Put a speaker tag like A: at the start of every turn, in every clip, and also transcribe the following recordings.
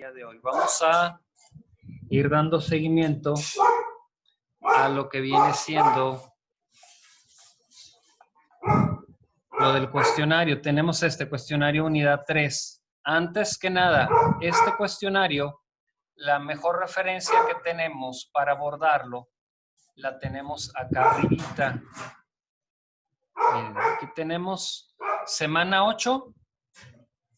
A: día de hoy. Vamos a ir dando seguimiento a lo que viene siendo lo del cuestionario. Tenemos este cuestionario unidad 3. Antes que nada, este cuestionario, la mejor referencia que tenemos para abordarlo, la tenemos acá arribita. Miren, aquí tenemos semana 8,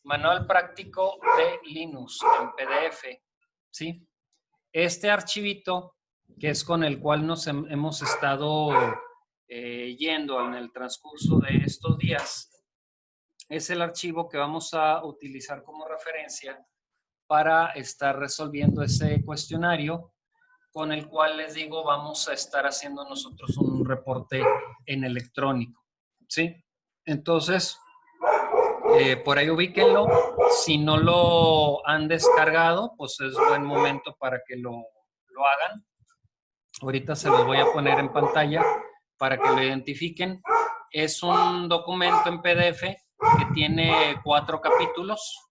A: manual práctico de Linux en PDF, ¿sí? Este archivito, que es con el cual nos hemos estado yendo en el transcurso de estos días, es el archivo que vamos a utilizar como referencia para estar resolviendo ese cuestionario, con el cual les digo vamos a estar haciendo nosotros un reporte en electrónico, ¿sí? Entonces, por ahí ubíquenlo. Si no lo han descargado, pues es buen momento para que lo hagan. Ahorita se los voy a poner en pantalla para que lo identifiquen. Es un documento en PDF que tiene 4 capítulos.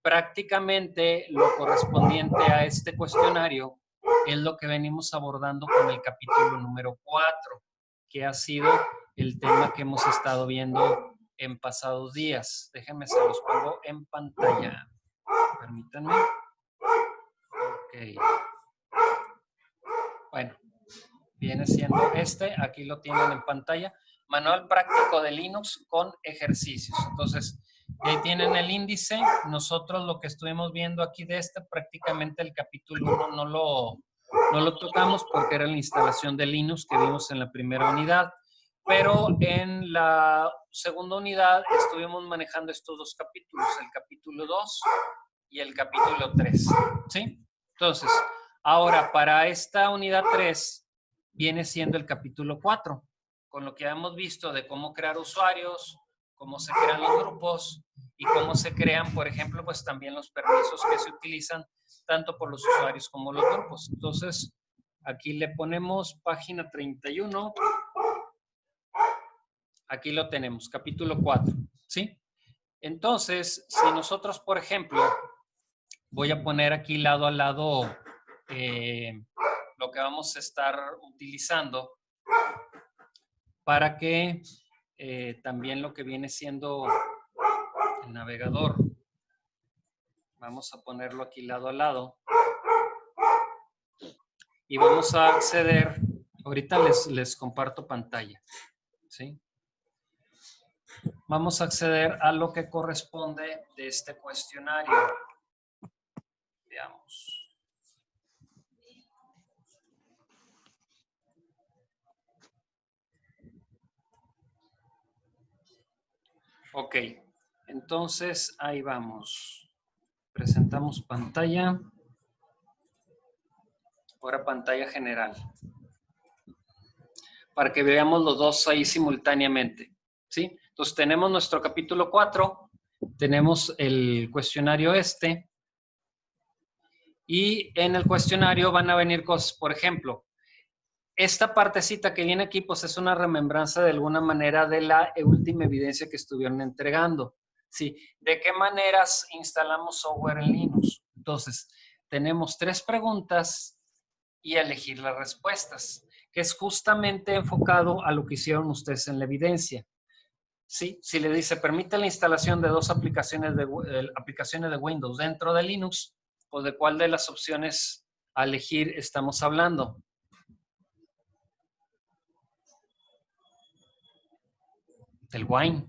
A: Prácticamente lo correspondiente a este cuestionario es lo que venimos abordando con el capítulo número 4, que ha sido el tema que hemos estado viendo en pasados días. Déjenme, se los pongo en pantalla. Permítanme. Ok. Bueno, viene siendo este. Aquí lo tienen en pantalla. Manual práctico de Linux con ejercicios. Entonces, ahí tienen el índice. Nosotros lo que estuvimos viendo aquí de prácticamente el capítulo 1 no lo tocamos porque era la instalación de Linux que vimos en la primera unidad. Pero en la segunda unidad estuvimos manejando estos 2 capítulos, el capítulo 2 y el capítulo 3, ¿sí? Entonces, ahora para esta unidad 3 viene siendo el capítulo 4, con lo que hemos visto de cómo crear usuarios, cómo se crean los grupos y cómo se crean, por ejemplo, pues también los permisos que se utilizan tanto por los usuarios como los grupos. Entonces, aquí le ponemos página 31. Aquí lo tenemos, capítulo 4, ¿sí? Entonces, si nosotros, por ejemplo, voy a poner aquí lado a lado lo que vamos a estar utilizando para que también lo que viene siendo el navegador, vamos a ponerlo aquí lado a lado y vamos a acceder, ahorita les comparto pantalla, ¿sí? Vamos a acceder a lo que corresponde de este cuestionario. Veamos. Ok, entonces ahí vamos. Presentamos pantalla. Ahora pantalla general. Para que veamos los dos ahí simultáneamente, ¿sí? Entonces tenemos nuestro capítulo 4, tenemos el cuestionario y en el cuestionario van a venir cosas, por ejemplo, esta partecita que viene aquí, pues es una remembranza de alguna manera de la última evidencia que estuvieron entregando, ¿sí? ¿De qué maneras instalamos software en Linux? Entonces, tenemos 3 preguntas y elegir las respuestas, que es justamente enfocado a lo que hicieron ustedes en la evidencia. ¿Sí? Si le dice, permite la instalación de 2 aplicaciones de Windows dentro de Linux, pues de cuál de las opciones a elegir estamos hablando. Del Wine.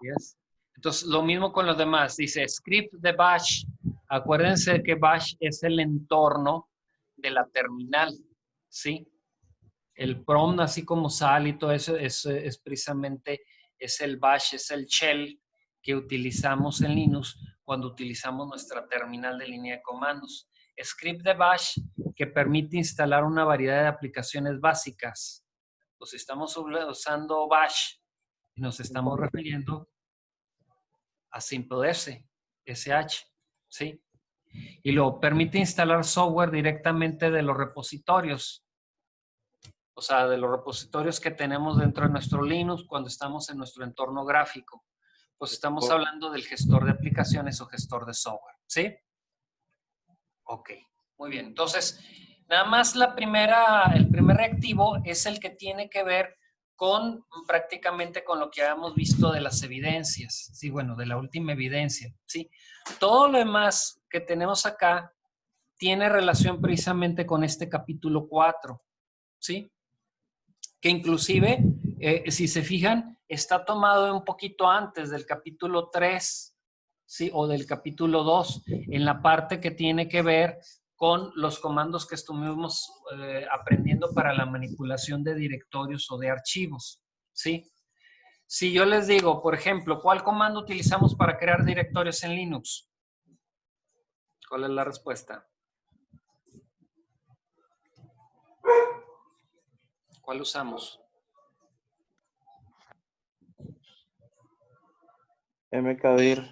A: Yes. Entonces, lo mismo con los demás. Dice, script de Bash. Acuérdense que Bash es el entorno de la terminal, ¿sí? El prompt, así como sal y todo eso, es precisamente, es el bash, es el shell que utilizamos en Linux cuando utilizamos nuestra terminal de línea de comandos. Script de bash que permite instalar una variedad de aplicaciones básicas. Pues estamos usando bash y nos estamos refiriendo a SimpleS, SH, ¿sí? Y lo permite instalar software directamente de los repositorios. O sea, de los repositorios que tenemos dentro de nuestro Linux cuando estamos en nuestro entorno gráfico. pues estamos hablando del gestor de aplicaciones o gestor de software, ¿sí? Ok, muy bien. Entonces, nada más el primer reactivo es el que tiene que ver con prácticamente con lo que habíamos visto de las evidencias, sí, bueno, de la última evidencia, sí. Todo lo demás que tenemos acá tiene relación precisamente con este capítulo 4, ¿sí? Que inclusive, si se fijan, está tomado un poquito antes del capítulo 3, ¿sí? O del capítulo 2, en la parte que tiene que ver con los comandos que estuvimos aprendiendo para la manipulación de directorios o de archivos, ¿sí? Si yo les digo, por ejemplo, ¿cuál comando utilizamos para crear directorios en Linux? ¿Cuál es la respuesta? ¿Cuál usamos?
B: mkdir.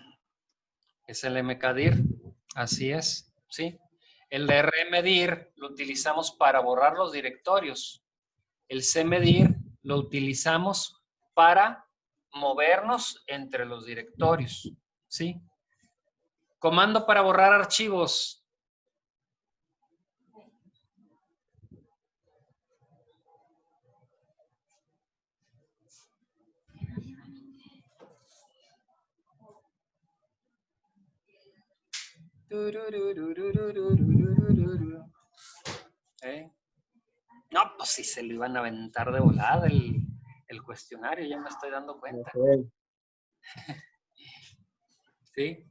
A: Es el mkdir, así es, ¿sí? El rmdir lo utilizamos para borrar los directorios. El cmdir lo utilizamos para movernos entre los directorios, ¿sí? Comando para borrar archivos. ¿Eh? No, pues si se lo iban a aventar de volada el cuestionario, ya me estoy dando cuenta.
B: Ok.
A: ¿Sí?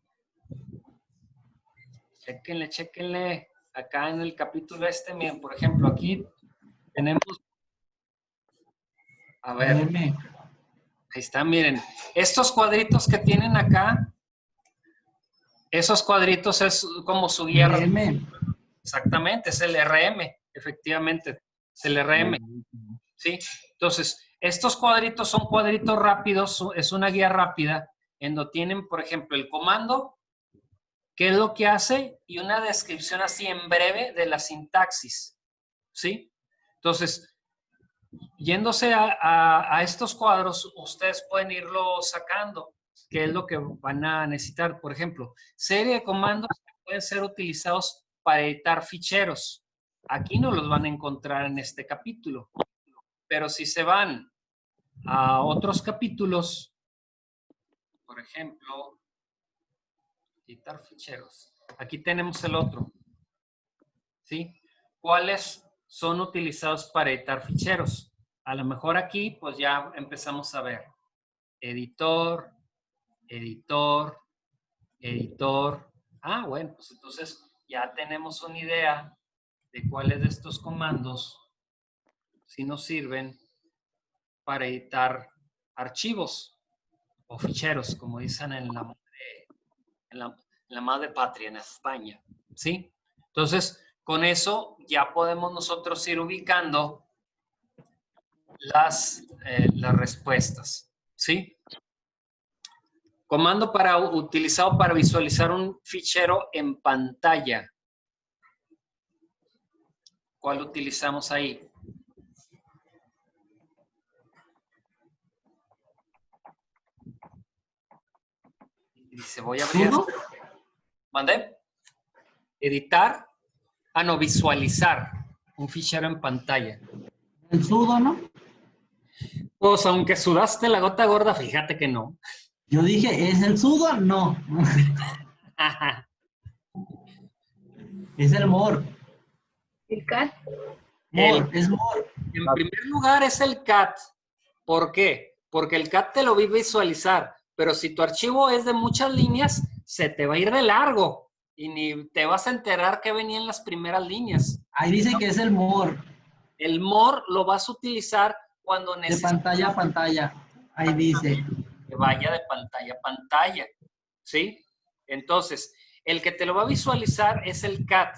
A: Chéquenle, chéquenle. Acá en el capítulo miren, por ejemplo, aquí tenemos, a ver, ahí está, miren, estos cuadritos que tienen acá, esos cuadritos es como su guía. Exactamente, es el RM, efectivamente, es el RM, ¿sí? Entonces, estos cuadritos son cuadritos rápidos, es una guía rápida, en donde tienen, por ejemplo, el comando, qué es lo que hace, y una descripción así en breve de la sintaxis, ¿sí? Entonces, yéndose a estos cuadros, ustedes pueden irlo sacando, qué es lo que van a necesitar. Por ejemplo, serie de comandos que pueden ser utilizados para editar ficheros. Aquí no los van a encontrar en este capítulo, pero si se van a otros capítulos, por ejemplo, editar ficheros. Aquí tenemos el otro, ¿sí? ¿Cuáles son utilizados para editar ficheros? A lo mejor aquí, pues ya empezamos a ver. Editor, editor, editor. Ah, bueno, pues entonces ya tenemos una idea de cuáles de estos comandos sí nos sirven para editar archivos o ficheros, como dicen en la madre patria, en España. ¿Sí? Entonces, con eso ya podemos nosotros ir ubicando las respuestas. ¿Sí? Comando utilizado para visualizar un fichero en pantalla. ¿Cuál utilizamos ahí? Dice, voy a abrir. ¿Mandé? Editar. Ah, no, visualizar un fichero en pantalla.
C: El sudo, ¿no?
A: Pues aunque sudaste la gota gorda, fíjate que no.
C: Yo dije, ¿es el sudo? No. Es el more.
D: ¿El cat?
C: More, es more.
A: En primer lugar es el cat. ¿Por qué? Porque el cat te lo va a visualizar, pero si tu archivo es de muchas líneas, se te va a ir de largo y ni te vas a enterar que venían las primeras líneas.
C: Ahí dice que es el more.
A: El more lo vas a utilizar cuando
C: De
A: necesites
C: pantalla a pantalla. Ahí dice.
A: que vaya de pantalla a pantalla, ¿sí? Entonces, el que te lo va a visualizar es el cat.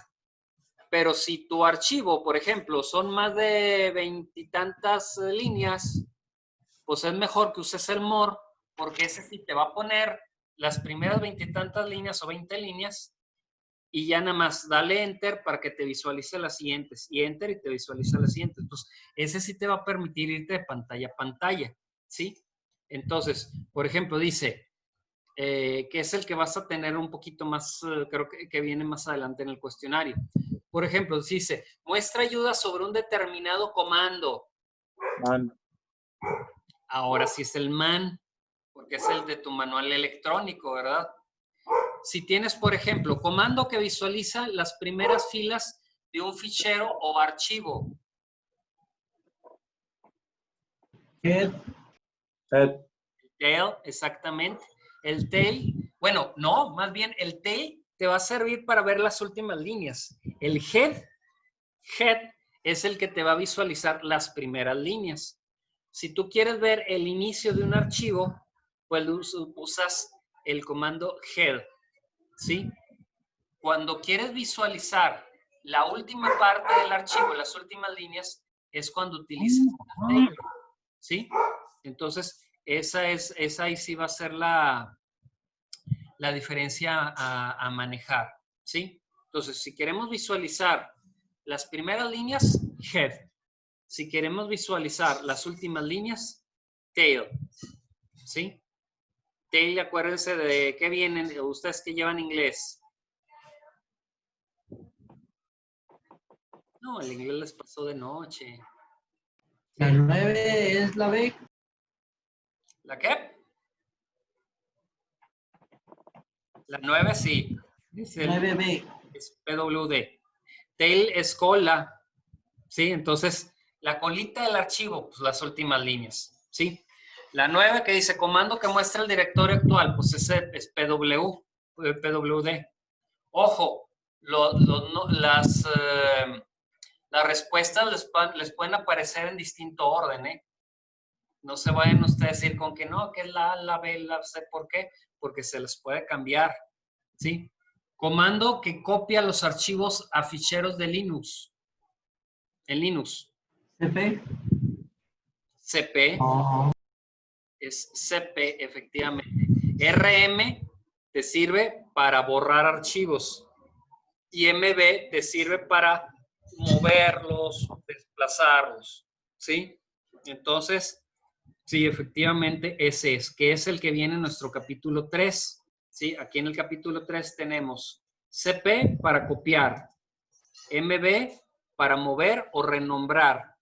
A: Pero si tu archivo, por ejemplo, son más de 20 y tantas líneas, pues es mejor que uses el more, porque ese sí te va a poner las primeras 20 y tantas líneas o 20 líneas y ya nada más dale enter para que te visualice las siguientes y enter y te visualiza las siguientes. Entonces, ese sí te va a permitir irte de pantalla a pantalla, ¿sí? Entonces, por ejemplo, dice, que es el que vas a tener un poquito más, creo que viene más adelante en el cuestionario. Por ejemplo, dice, muestra ayuda sobre un determinado comando.
B: Man.
A: Ahora sí es el man, porque es el de tu manual electrónico, ¿verdad? Si tienes, por ejemplo, comando que visualiza las primeras filas de un fichero o archivo.
C: Head.
B: Head.
A: Tail, exactamente. El tail, bueno, no, más bien el tail te va a servir para ver las últimas líneas. El head es el que te va a visualizar las primeras líneas. Si tú quieres ver el inicio de un archivo, pues usas el comando head, ¿sí? Cuando quieres visualizar la última parte del archivo, las últimas líneas, es cuando utilizas el tail, ¿sí? Entonces, esa ahí sí va a ser la diferencia a manejar, ¿sí? Entonces, si queremos visualizar las primeras líneas, head. Si queremos visualizar las últimas líneas, tail, ¿sí? Tail, acuérdense de qué vienen, ustedes que llevan inglés. No, el inglés les pasó de noche.
C: La 9 es la B.
A: ¿La qué? La 9 sí. Es el
C: 9B.
A: es PWD. Tail es cola, ¿sí? Entonces, la colita del archivo, pues las últimas líneas, ¿sí? La 9 que dice comando que muestra el directorio actual, pues ese es PWD. Ojo, las respuestas les pueden aparecer en distinto orden, ¿eh? No se vayan ustedes a ir con que no, que es la A, la B, la C. ¿Por qué? Porque se les puede cambiar, ¿sí? Comando que copia los archivos a ficheros de Linux. En Linux.
C: CP.
A: CP.
C: Oh.
A: Es CP, efectivamente. RM te sirve para borrar archivos. Y MB te sirve para moverlos, desplazarlos, ¿sí? Entonces, sí, efectivamente, ese es, que es el que viene en nuestro capítulo 3, ¿sí? Aquí en el capítulo 3 tenemos CP para copiar, MB para mover o renombrar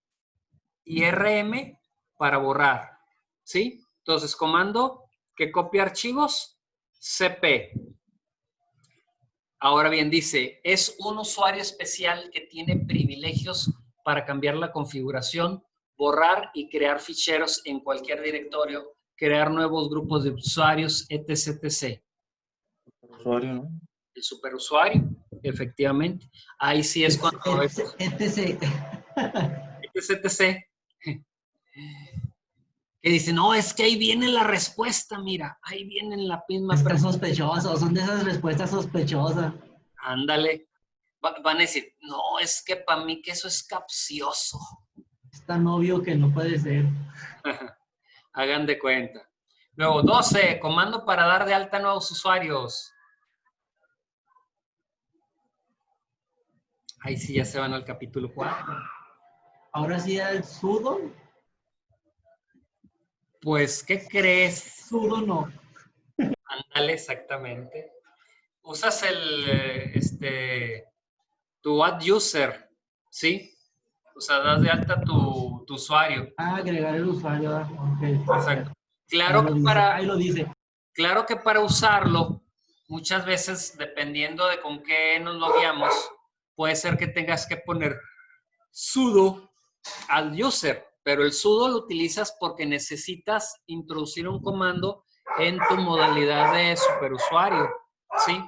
A: y RM para borrar, ¿sí? Entonces, comando que copia archivos, CP. Ahora bien, dice, es un usuario especial que tiene privilegios para cambiar la configuración, borrar y crear ficheros en cualquier directorio, crear nuevos grupos de usuarios, etc, etc.
B: Usuario, ¿no?
A: El superusuario, efectivamente. Ahí sí es cuando...
C: etc.
A: etc, etc. Que dice, no, es que ahí viene la respuesta, mira, ahí viene la misma
C: Está
A: pregunta.
C: sospechoso, son de esas respuestas sospechosas.
A: Ándale. Van a decir, no, es que para mí que eso es capcioso.
C: Es tan obvio que no puede ser.
A: Hagan de cuenta. Luego, 12, comando para dar de alta nuevos usuarios. Ahí sí ya se van al capítulo 4.
C: Ahora sí el sudo.
A: Pues, ¿qué crees?
C: Sudo no.
A: Ándale, exactamente. Usas tu add user, ¿sí? O sea, das de alta tu usuario.
C: Ah, agregar el usuario. Okay.
A: Exacto.
C: Ahí lo dice.
A: Claro que para usarlo, muchas veces, dependiendo de con qué nos logueamos, puede ser que tengas que poner sudo al user, pero el sudo lo utilizas porque necesitas introducir un comando en tu modalidad de superusuario, ¿sí?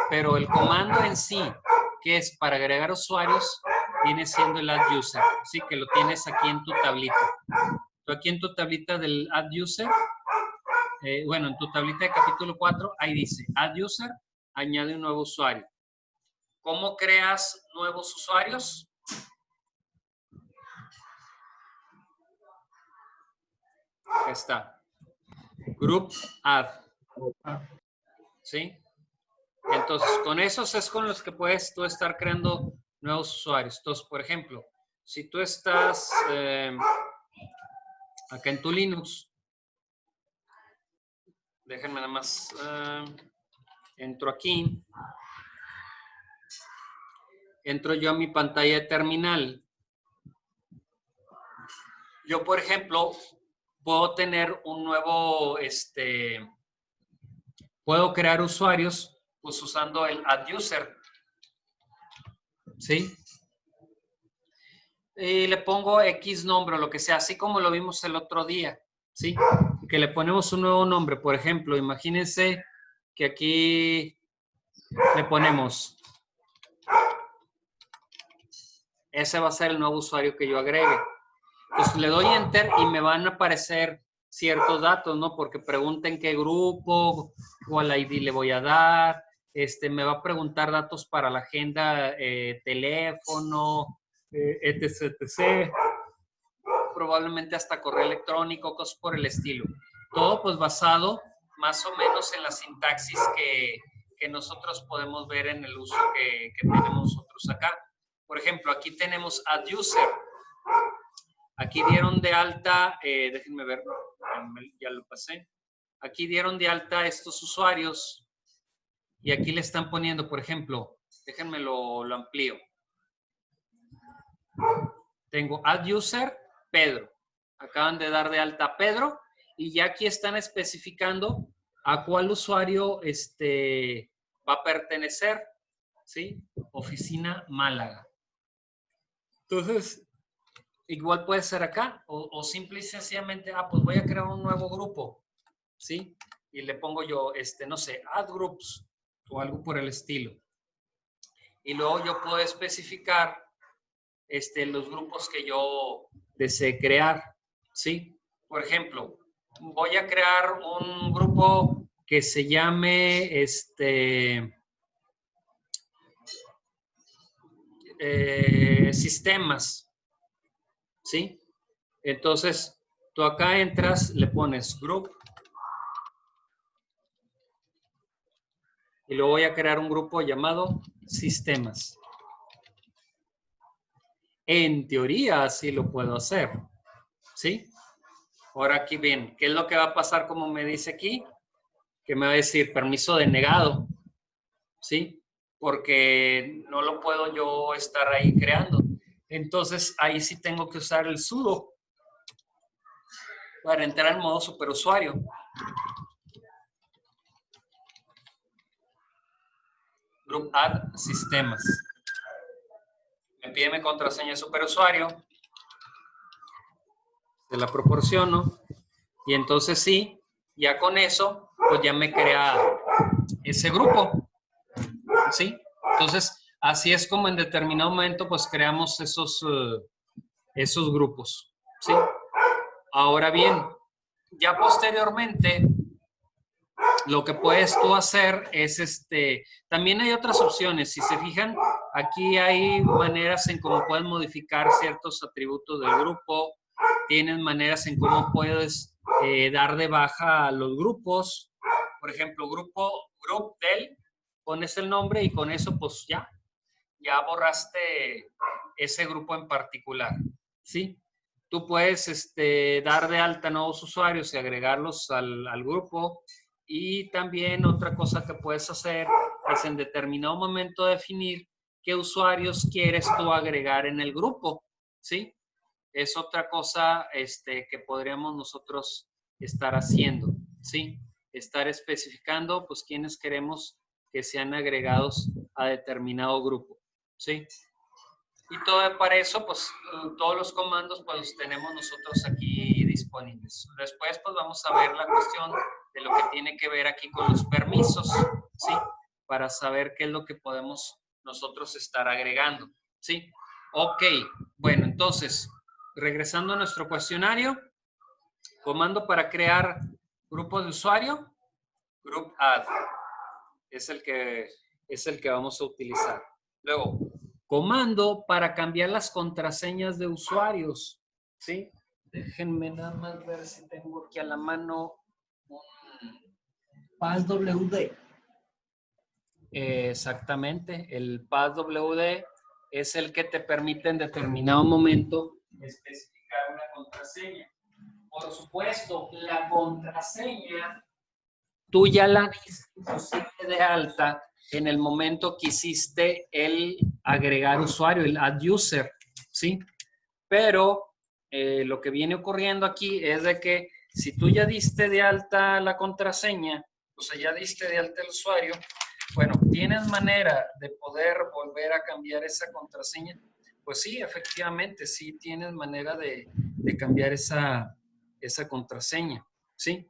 A: Pero el comando en sí, que es para agregar usuarios, viene siendo el add user, ¿sí? Que lo tienes aquí en tu tablita. Tú aquí en tu tablita del add user, bueno, en tu tablita de capítulo 4, ahí dice, add user, añade un nuevo usuario. ¿Cómo creas nuevos usuarios? Ahí está. Group add. ¿Sí? Entonces, con esos es con los que puedes tú estar creando nuevos usuarios. Entonces, por ejemplo, si tú estás acá en tu Linux, Déjenme nada más, entro aquí. Entro yo a mi pantalla de terminal. Yo, por ejemplo, puedo tener un nuevo, puedo crear usuarios pues usando el adducer. ¿Sí? Y le pongo X nombre o lo que sea, así como lo vimos el otro día. ¿Sí? Que le ponemos un nuevo nombre. Por ejemplo, imagínense que aquí le ponemos, ese va a ser el nuevo usuario que yo agregue. Entonces le doy Enter y me van a aparecer ciertos datos, ¿no? Porque pregunten qué grupo, cuál ID le voy a dar, me va a preguntar datos para la agenda, teléfono, etc, etc. Probablemente hasta correo electrónico, cosas por el estilo. Todo pues basado más o menos en la sintaxis que nosotros podemos ver en el uso que tenemos nosotros acá. Por ejemplo, aquí tenemos adducer. Aquí dieron de alta, déjenme ver, ya lo pasé. Aquí dieron de alta estos usuarios y aquí le están poniendo, por ejemplo, déjenme lo amplío. Tengo adducer Pedro. Acaban de dar de alta a Pedro y ya aquí están especificando a cuál usuario va a pertenecer, ¿sí? Oficina Málaga. Entonces, igual puede ser acá o simple y sencillamente, pues voy a crear un nuevo grupo, ¿sí? Y le pongo yo, no sé, add groups o algo por el estilo. Y luego yo puedo especificar los grupos que yo desee crear, ¿sí? Por ejemplo, voy a crear un grupo que se llame, sistemas, ¿sí? Entonces, tú acá entras, le pones group y luego voy a crear un grupo llamado sistemas. En teoría, así lo puedo hacer, ¿sí? Ahora aquí ven, ¿qué es lo que va a pasar como me dice aquí? Que me va a decir permiso denegado, ¿sí? Porque no lo puedo yo estar ahí creando. Entonces, ahí sí tengo que usar el sudo para entrar en modo superusuario. Group add sistemas. Me pide mi contraseña de superusuario. Se la proporciono. Y entonces sí, ya con eso, pues ya me crea ese grupo. ¿Sí? Entonces, así es como en determinado momento, pues creamos esos grupos. ¿Sí? Ahora bien, ya posteriormente, lo que puedes tú hacer es también hay otras opciones. Si se fijan, aquí hay maneras en cómo puedes modificar ciertos atributos del grupo. Tienes maneras en cómo puedes dar de baja a los grupos. Por ejemplo, group del, pones el nombre y con eso pues ya borraste ese grupo en particular. ¿Sí? Tú puedes dar de alta nuevos usuarios y agregarlos al grupo. Y también otra cosa que puedes hacer es en determinado momento definir qué usuarios quieres tú agregar en el grupo, ¿sí? Es otra cosa que podríamos nosotros estar haciendo, ¿sí? Estar especificando, pues, quiénes queremos que sean agregados a determinado grupo, ¿sí? Y todo para eso, pues, todos los comandos, pues, los tenemos nosotros aquí disponibles. Después, pues, vamos a ver la cuestión de lo que tiene que ver aquí con los permisos, ¿sí? Para saber qué es lo que podemos nosotros estar agregando, ¿sí? Ok, bueno, entonces, regresando a nuestro cuestionario, comando para crear grupo de usuario, group add, es el que vamos a utilizar. Luego, comando para cambiar las contraseñas de usuarios, ¿sí? Déjenme nada más ver si tengo aquí a la mano
C: passwd.
A: Exactamente, el passwd es el que te permite en determinado momento especificar una contraseña. Por supuesto, la contraseña tú ya la diste inclusive de alta en el momento que hiciste el agregar usuario, el add user, ¿sí? Pero lo que viene ocurriendo aquí es de que si tú ya diste de alta la contraseña, o sea, ya diste de alta el usuario, bueno, ¿tienes manera de poder volver a cambiar esa contraseña? Pues sí, efectivamente, sí tienes manera de cambiar esa contraseña, ¿sí?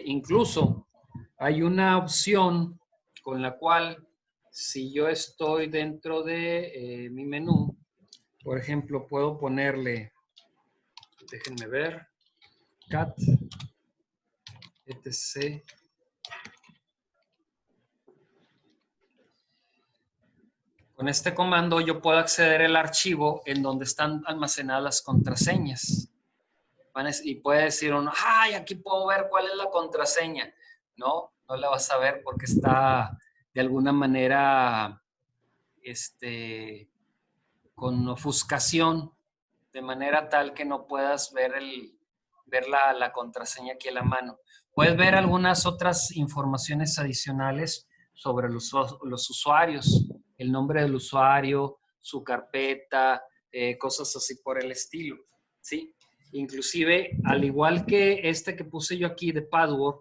A: Incluso hay una opción con la cual, si yo estoy dentro de mi menú, por ejemplo, puedo ponerle, déjenme ver, cat, etc. Con este comando yo puedo acceder al archivo en donde están almacenadas las contraseñas. Y puede decir uno, ¡ay, aquí puedo ver cuál es la contraseña! No, no la vas a ver porque está de alguna manera con ofuscación, de manera tal que no puedas ver, la contraseña aquí a la mano. Puedes ver algunas otras informaciones adicionales sobre los usuarios, el nombre del usuario, su carpeta, cosas así por el estilo, ¿sí? Inclusive, al igual que este que puse yo aquí de password,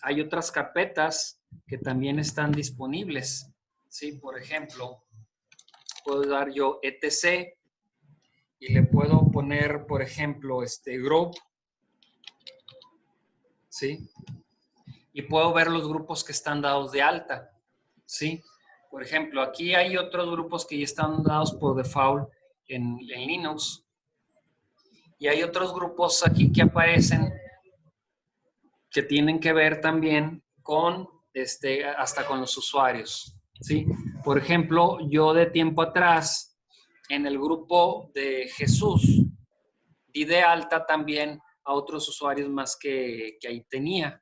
A: hay otras carpetas que también están disponibles, ¿sí? Por ejemplo, puedo dar yo etc y le puedo poner, por ejemplo, group, ¿sí? Y puedo ver los grupos que están dados de alta, ¿sí? Por ejemplo, aquí hay otros grupos que ya están dados por default en Linux. Y hay otros grupos aquí que aparecen que tienen que ver también con, hasta con los usuarios, ¿sí? Por ejemplo, yo de tiempo atrás, en el grupo de Jesús, di de alta también a otros usuarios más que ahí tenía.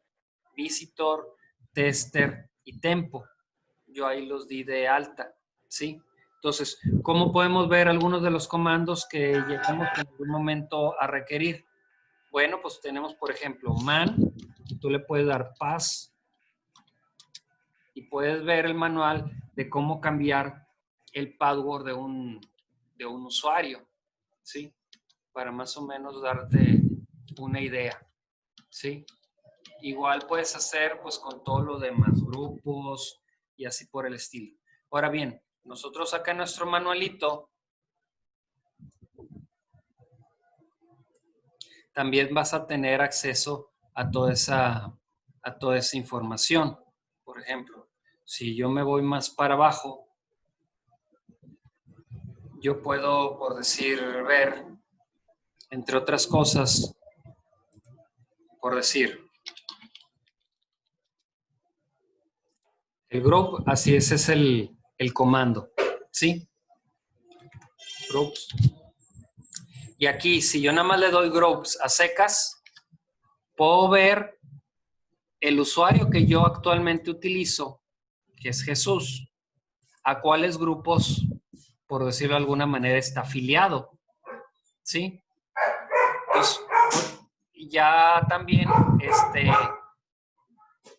A: Visitor, Tester y Tempo. Yo ahí los di de alta, ¿sí? Entonces, ¿cómo podemos ver algunos de los comandos que llegamos en algún momento a requerir? Bueno, pues tenemos, por ejemplo, man, tú le puedes dar pass y puedes ver el manual de cómo cambiar el password de un usuario, ¿sí? Para más o menos darte una idea, ¿sí? Igual puedes hacer pues con todos los demás grupos y así por el estilo. Ahora bien, nosotros acá en nuestro manualito también vas a tener acceso a toda esa información. Por ejemplo, si yo me voy más para abajo, yo puedo, por decir, ver, entre otras cosas, por decir, el group, así ese es el comando, ¿sí? Groups. Y aquí, si yo nada más le doy groups a secas, puedo ver el usuario que yo actualmente utilizo, que es Jesús, a cuáles grupos, por decirlo de alguna manera, está afiliado, ¿sí? Entonces, ya también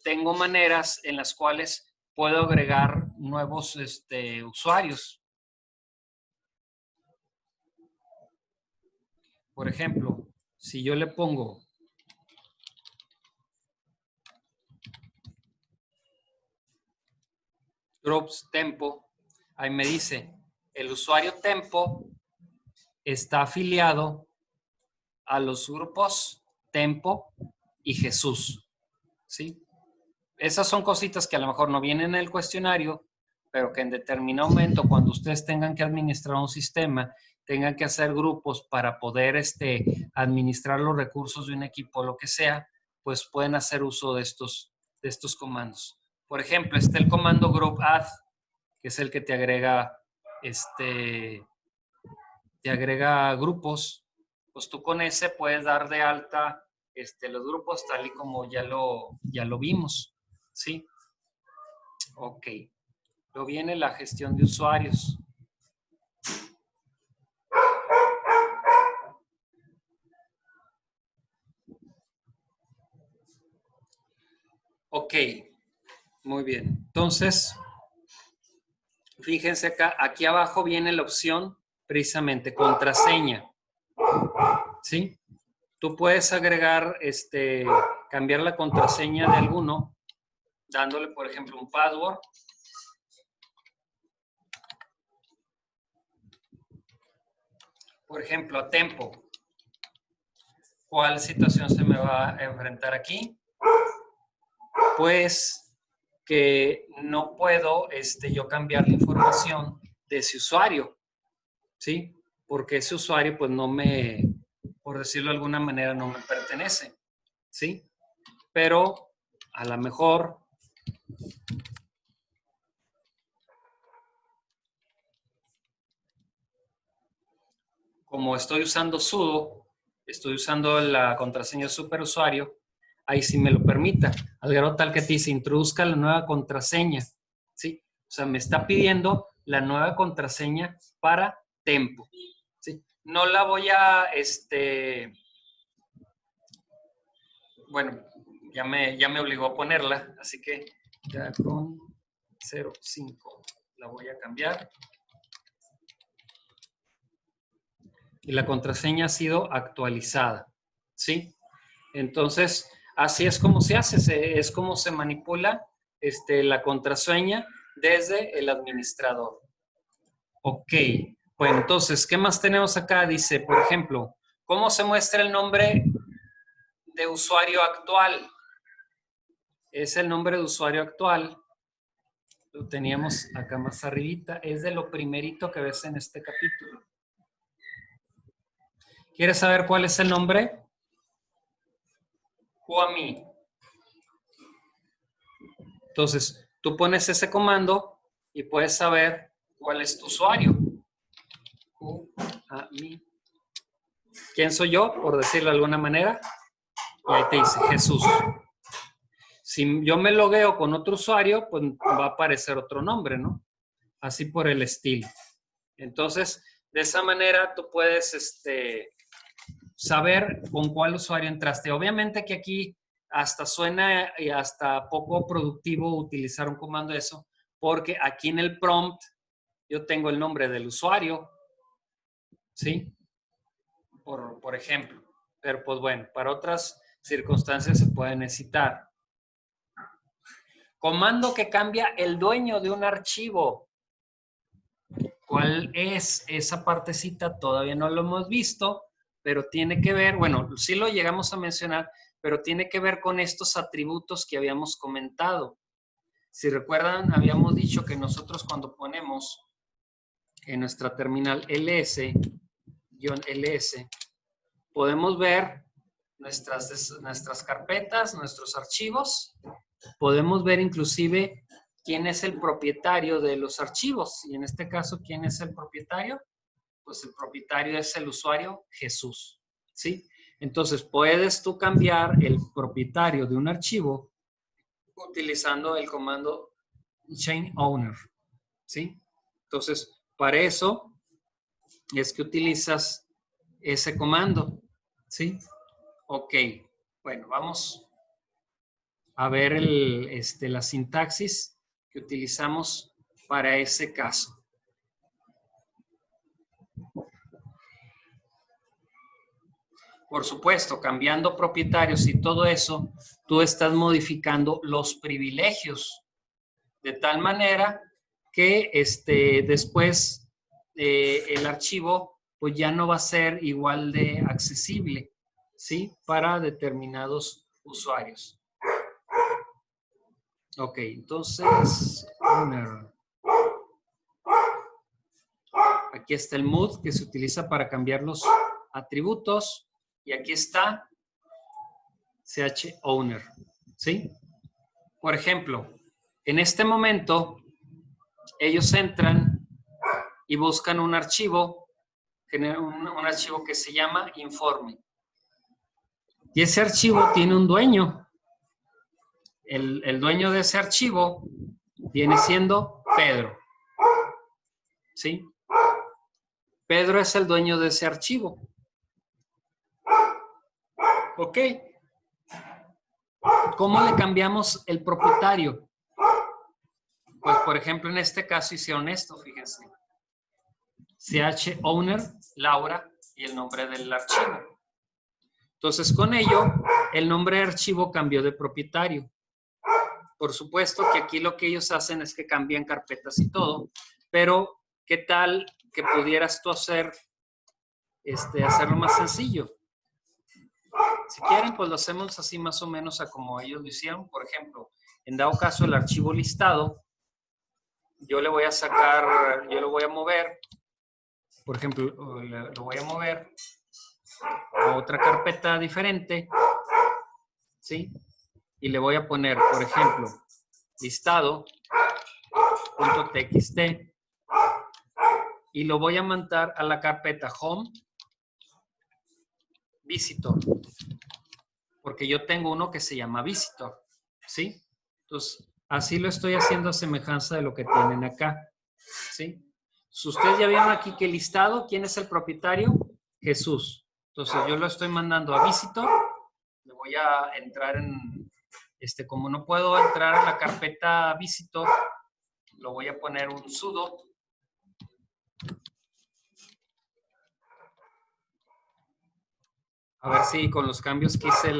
A: tengo maneras en las cuales puedo agregar nuevos usuarios. Por ejemplo, si yo le pongo groups tempo, ahí me dice, el usuario tempo está afiliado a los grupos Tempo y Jesús, ¿sí? Esas son cositas que a lo mejor no vienen en el cuestionario, pero que en determinado momento, cuando ustedes tengan que administrar un sistema, tengan que hacer grupos para poder administrar los recursos de un equipo, lo que sea, pues pueden hacer uso de estos comandos. Por ejemplo, está el comando group add, que es el que te agrega grupos. Pues tú con ese puedes dar de alta los grupos tal y como ya lo vimos, ¿sí? Ok. Luego viene la gestión de usuarios. Ok, muy bien. Entonces, fíjense acá, aquí abajo viene la opción precisamente contraseña. ¿Sí? Tú puedes agregar, cambiar la contraseña de alguno, dándole, por ejemplo, un password. Por ejemplo, a Tempo. ¿Cuál situación se me va a enfrentar aquí? Pues que no puedo yo cambiar la información de ese usuario, ¿sí? Porque ese usuario, pues no me, por decirlo de alguna manera, no me pertenece, ¿sí? Pero a lo mejor como estoy usando sudo, estoy usando la contraseña superusuario, ahí sí me lo permita. Al grado tal que te dice, introduzca la nueva contraseña, ¿sí? O sea, me está pidiendo la nueva contraseña para Tempo, ¿sí? No la voy a, bueno, ya me obligó a ponerla, así que ya con 05 la voy a cambiar. Y la contraseña ha sido actualizada, ¿sí? Entonces, así es como se hace, es como se manipula la contraseña desde el administrador. Ok, bueno, entonces, ¿qué más tenemos acá? Dice, por ejemplo, ¿cómo se muestra el nombre de usuario actual? Es el nombre de usuario actual. Lo teníamos acá más arribita. Es de lo primerito que ves en este capítulo. ¿Quieres saber cuál es el nombre? Whoami. Entonces, tú pones ese comando y puedes saber cuál es tu usuario. Whoami. ¿Quién soy yo? Por decirlo de alguna manera. Y ahí te dice Jesús. Si yo me logueo con otro usuario, pues va a aparecer otro nombre, ¿no? Así por el estilo. Entonces, de esa manera tú puedes saber con cuál usuario entraste. Obviamente que aquí hasta suena y hasta poco productivo utilizar un comando de eso, porque aquí en el prompt yo tengo el nombre del usuario, ¿sí? Por ejemplo. Pero pues bueno, para otras circunstancias se puede necesitar. Comando que cambia el dueño de un archivo. ¿Cuál es esa partecita? Todavía no lo hemos visto, pero tiene que ver, bueno, sí lo llegamos a mencionar, pero tiene que ver con estos atributos que habíamos comentado. Si recuerdan, habíamos dicho que nosotros cuando ponemos en nuestra terminal ls, podemos ver nuestras carpetas, nuestros archivos, podemos ver inclusive quién es el propietario de los archivos. Y en este caso, ¿quién es el propietario? Pues el propietario es el usuario Jesús, ¿sí? Entonces, puedes tú cambiar el propietario de un archivo utilizando el comando change owner, ¿sí? Entonces, para eso es que utilizas ese comando, ¿sí? Ok, bueno, vamos a ver la sintaxis que utilizamos para ese caso. Por supuesto, cambiando propietarios y todo eso, tú estás modificando los privilegios de tal manera que después el archivo pues ya no va a ser igual de accesible, ¿sí? Para determinados usuarios. Ok, entonces, aquí está el mood que se utiliza para cambiar los atributos y aquí está chowner, ¿sí? Por ejemplo, en este momento ellos entran y buscan un archivo, un archivo que se llama informe. Y ese archivo tiene un dueño. El dueño de ese archivo viene siendo Pedro, ¿sí? Pedro es el dueño de ese archivo. Ok. ¿Cómo le cambiamos el propietario? Pues, por ejemplo, en este caso hicieron esto, fíjense. CH owner, Laura, y el nombre del archivo. Entonces, con ello, el nombre de archivo cambió de propietario. Por supuesto que aquí lo que ellos hacen es que cambian carpetas y todo, pero ¿qué tal que pudieras tú hacerlo más sencillo? Si quieren, pues lo hacemos así más o menos a como ellos lo hicieron. Por ejemplo, en dado caso el archivo listado, yo le voy a sacar, yo lo voy a mover, por ejemplo, lo voy a mover a otra carpeta diferente, ¿sí? Y le voy a poner, por ejemplo, listado.txt y lo voy a mandar a la carpeta home visitor, porque yo tengo uno que se llama visitor, ¿sí? Entonces, así lo estoy haciendo a semejanza de lo que tienen acá, ¿sí? Si ustedes ya vieron aquí que listado, ¿quién es el propietario? Jesús. Entonces, yo lo estoy mandando a visitor. Le voy a entrar en, como no puedo entrar a la carpeta visitor, lo voy a poner un sudo. A ver si con los cambios que hice